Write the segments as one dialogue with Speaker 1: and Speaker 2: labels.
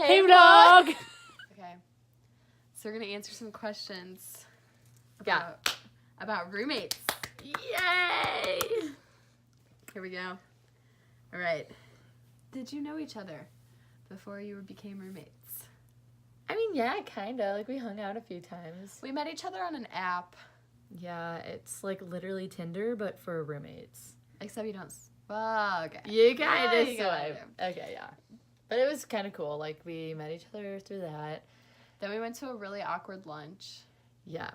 Speaker 1: Hey vlog!
Speaker 2: Okay. So we're going to answer some questions
Speaker 1: Yeah.
Speaker 2: about roommates.
Speaker 1: Yay!
Speaker 2: Here we go. All right. Did you know each other before you became roommates?
Speaker 1: I mean, yeah, kinda. Like, we hung out a few times.
Speaker 2: We met each other on an app.
Speaker 1: Yeah, it's like literally Tinder, but for roommates.
Speaker 2: Except you don't... Well, okay.
Speaker 1: You kind of
Speaker 2: you gotta
Speaker 1: swipe. Okay, yeah. But it was kind of cool. Like, we met each other through that.
Speaker 2: Then we went to a really awkward lunch.
Speaker 1: Yeah.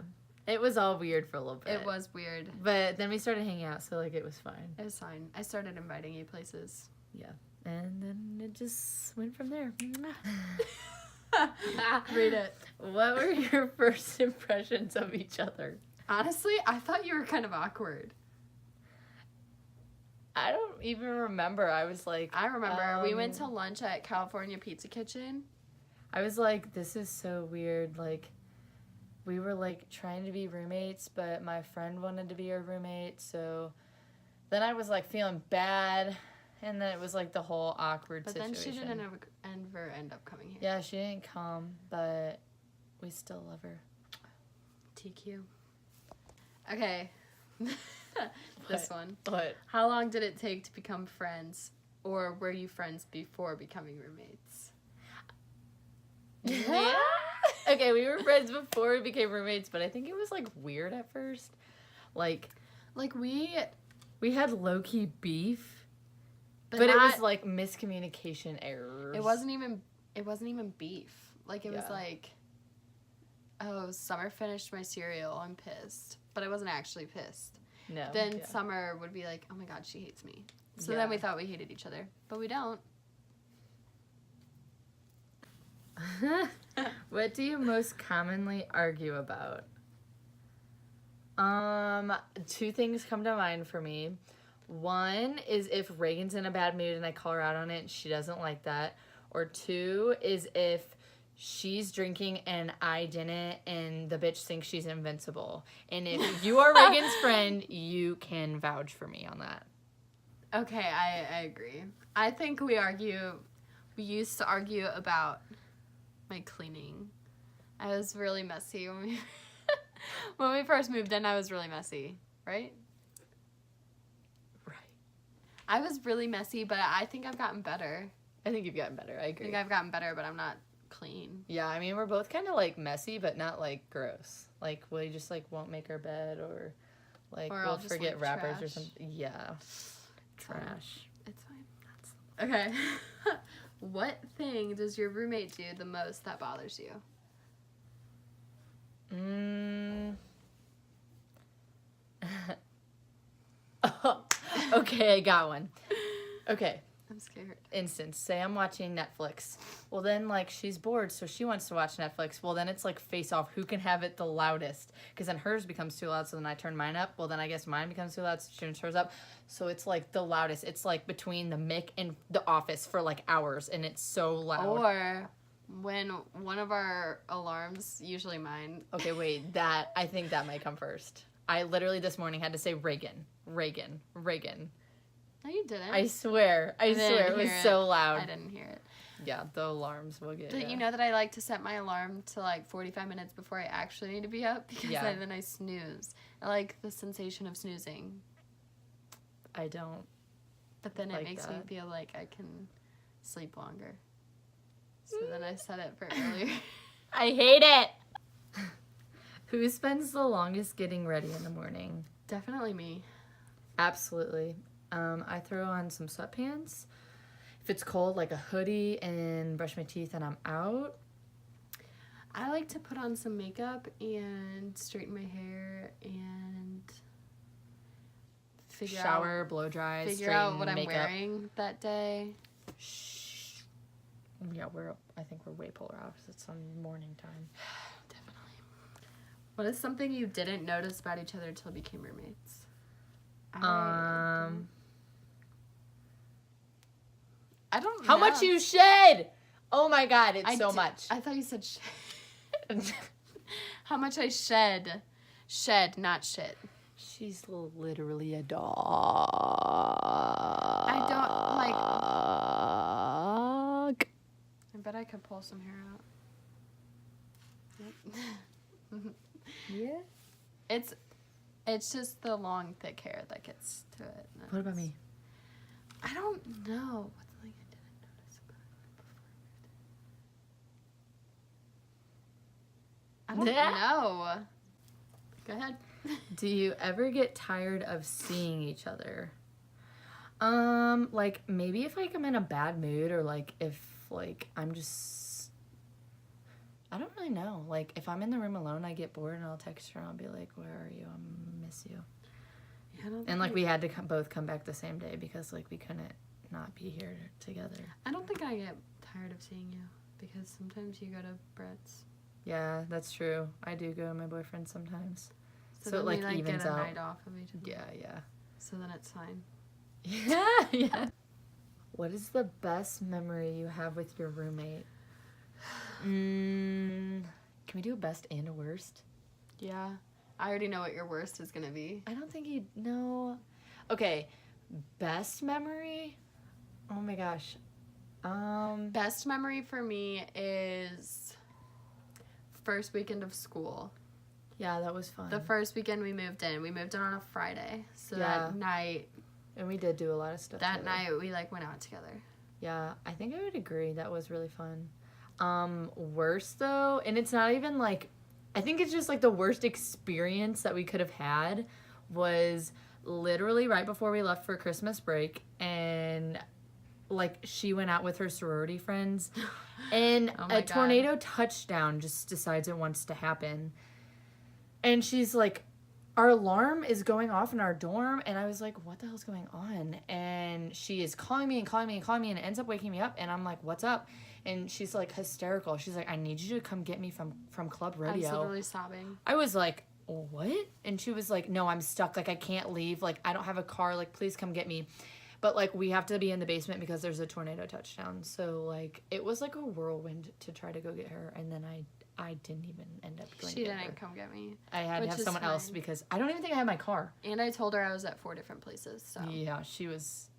Speaker 1: It was all weird for a little bit.
Speaker 2: It was weird.
Speaker 1: But then we started hanging out, so, like, it was fine.
Speaker 2: It was fine. I started inviting you places.
Speaker 1: Yeah. And then it just went from there.
Speaker 2: Read it.
Speaker 1: What were your first impressions of each other?
Speaker 2: Honestly, I thought you were kind of awkward.
Speaker 1: I don't even remember. I was like...
Speaker 2: I remember. We went to lunch at California Pizza Kitchen.
Speaker 1: I was like, this is so weird. Like, we were, like, trying to be roommates, but my friend wanted to be our roommate, so... Then I was, like, feeling bad, and then it was, like, the whole awkward situation.
Speaker 2: But then she didn't ever end up coming here.
Speaker 1: Yeah, she didn't come, but we still love her.
Speaker 2: TQ. Okay. This one.
Speaker 1: What?
Speaker 2: How long did it take to become friends? Or were you friends before becoming roommates?
Speaker 1: Yeah. Okay, we were friends before we became roommates, but I think it was, like, weird at first. Like
Speaker 2: we
Speaker 1: had low-key beef, but it was, like, miscommunication errors.
Speaker 2: It wasn't even beef. Like, it was
Speaker 1: Yeah.
Speaker 2: like, oh, Summer finished my cereal. I'm pissed. But I wasn't actually pissed.
Speaker 1: No.
Speaker 2: Then
Speaker 1: yeah.
Speaker 2: Summer would be like, oh my God, she hates me. So
Speaker 1: Yeah.
Speaker 2: then we thought we hated each other. But we don't.
Speaker 1: What do you most commonly argue about? Two things come to mind for me. One is if Reagan's in a bad mood and I call her out on it and she doesn't like that. Or two is if she's drinking and I didn't and the bitch thinks she's invincible. And if you are Reagan's friend, you can vouch for me on that.
Speaker 2: Okay, I agree. I think we used to argue about my cleaning. I was really messy when we first moved in. I was really messy, right?
Speaker 1: Right.
Speaker 2: I was really messy, but I think I've gotten better.
Speaker 1: I think you've gotten better. I agree.
Speaker 2: I think I've gotten better, but I'm not clean.
Speaker 1: Yeah, I mean, we're both kind of, like, messy, but not, like, gross. Like, we just, like, won't make our bed or, like,
Speaker 2: Or
Speaker 1: we'll
Speaker 2: I'll just,
Speaker 1: forget
Speaker 2: like,
Speaker 1: wrappers or
Speaker 2: trash.
Speaker 1: something. Yeah. Trash.
Speaker 2: It's fine. Okay. What thing does your roommate do the most that bothers you?
Speaker 1: Okay, I got one. Okay.
Speaker 2: I'm scared.
Speaker 1: Instance, say I'm watching Netflix. Well, then, like, she's bored, so she wants to watch Netflix. Well, then it's, like, face off. Who can have it the loudest? Because then hers becomes too loud, so then I turn mine up. Well, then I guess mine becomes too loud, so she turns hers up. So it's, like, the loudest. It's, like, between the mic and the office for, like, hours, and it's so loud.
Speaker 2: Or when one of our alarms, usually mine.
Speaker 1: Okay, wait, I think that might come first. I literally this morning had to say Reagan.
Speaker 2: No, you didn't.
Speaker 1: I swear, it was so loud.
Speaker 2: I didn't hear it.
Speaker 1: Yeah, the alarms will get.
Speaker 2: But you know that I like to set my alarm to like 45 minutes before I actually need to be up because then I snooze. I like the sensation of snoozing.
Speaker 1: I don't.
Speaker 2: But then it
Speaker 1: like
Speaker 2: makes
Speaker 1: that.
Speaker 2: me feel like I can sleep longer. So then I set it for earlier.
Speaker 1: I hate it. Who spends the longest getting ready in the morning?
Speaker 2: Definitely me.
Speaker 1: Absolutely. I throw on some sweatpants. If it's cold, like a hoodie, and brush my teeth, and I'm out.
Speaker 2: I like to put on some makeup and straighten my hair and
Speaker 1: shower, blow dry,
Speaker 2: figure out what I'm wearing that day.
Speaker 1: Yeah, I think we're way polar opposites on morning time.
Speaker 2: Definitely. What is something you didn't notice about each other until you became roommates? I don't know.
Speaker 1: How much you shed? Oh my God, it's so much.
Speaker 2: I thought you said shed. How much I shed. Shed, not shit.
Speaker 1: She's literally a dog.
Speaker 2: I don't, like...
Speaker 1: Dog.
Speaker 2: I'm bet I could pull some hair out. Yep.
Speaker 1: Yeah.
Speaker 2: It's just the long, thick hair that gets to it.
Speaker 1: What about me?
Speaker 2: I don't know. What's the thing I didn't notice about it before I moved in? I don't know. Go ahead.
Speaker 1: Do you ever get tired of seeing each other? Like maybe if like I'm in a bad mood or like if like I'm just I don't really know. Like if I'm in the room alone, I get bored and I'll text her and I'll be like, "Where are you? I miss you."
Speaker 2: Yeah, I don't
Speaker 1: And like
Speaker 2: think
Speaker 1: we had to both come back the same day because like we couldn't not be here together.
Speaker 2: I don't think I get tired of seeing you because sometimes you go to Brett's.
Speaker 1: Yeah, that's true. I do go to my boyfriend sometimes. So
Speaker 2: then
Speaker 1: it, like,
Speaker 2: we like
Speaker 1: evens
Speaker 2: get a
Speaker 1: out.
Speaker 2: night off of each other.
Speaker 1: Yeah.
Speaker 2: So then it's fine.
Speaker 1: Yeah. What is the best memory you have with your roommate? Can we do a best and a worst?
Speaker 2: Yeah. I already know what your worst is gonna be.
Speaker 1: I don't think you'd know. Okay, best memory? Oh my gosh.
Speaker 2: Best memory for me is first weekend of school.
Speaker 1: Yeah, that was fun.
Speaker 2: The first weekend we moved in on a Friday. So
Speaker 1: Yeah.
Speaker 2: that night,
Speaker 1: And we did do a lot of stuff
Speaker 2: that
Speaker 1: together.
Speaker 2: night we like went out together.
Speaker 1: Yeah, I think I would agree. That was really fun. Worst though, and it's not even like, I think it's just like the worst experience that we could have had was literally right before we left for Christmas break, and like she went out with her sorority friends, and
Speaker 2: Oh my
Speaker 1: a
Speaker 2: God.
Speaker 1: tornado touchdown just decides it wants to happen. And she's like, our alarm is going off in our dorm, and I was like, what the hell's going on? And she is calling me and calling me and calling me, and it ends up waking me up, and I'm like, what's up? And she's like hysterical. She's like, I need you to come get me from Club
Speaker 2: I
Speaker 1: Rodeo.
Speaker 2: was literally sobbing.
Speaker 1: I was like, what? And she was like, no, I'm stuck. Like, I can't leave. Like, I don't have a car. Like, please come get me. But, like, we have to be in the basement because there's a tornado touchdown. So, like, it was like a whirlwind to try to go get her. And then I didn't even end up going
Speaker 2: She
Speaker 1: to get her.
Speaker 2: didn't come get me.
Speaker 1: I had to
Speaker 2: which
Speaker 1: have
Speaker 2: is
Speaker 1: someone else
Speaker 2: fine.
Speaker 1: because I don't even think I had my car.
Speaker 2: And I told her I was at 4 different places, so.
Speaker 1: Yeah, she was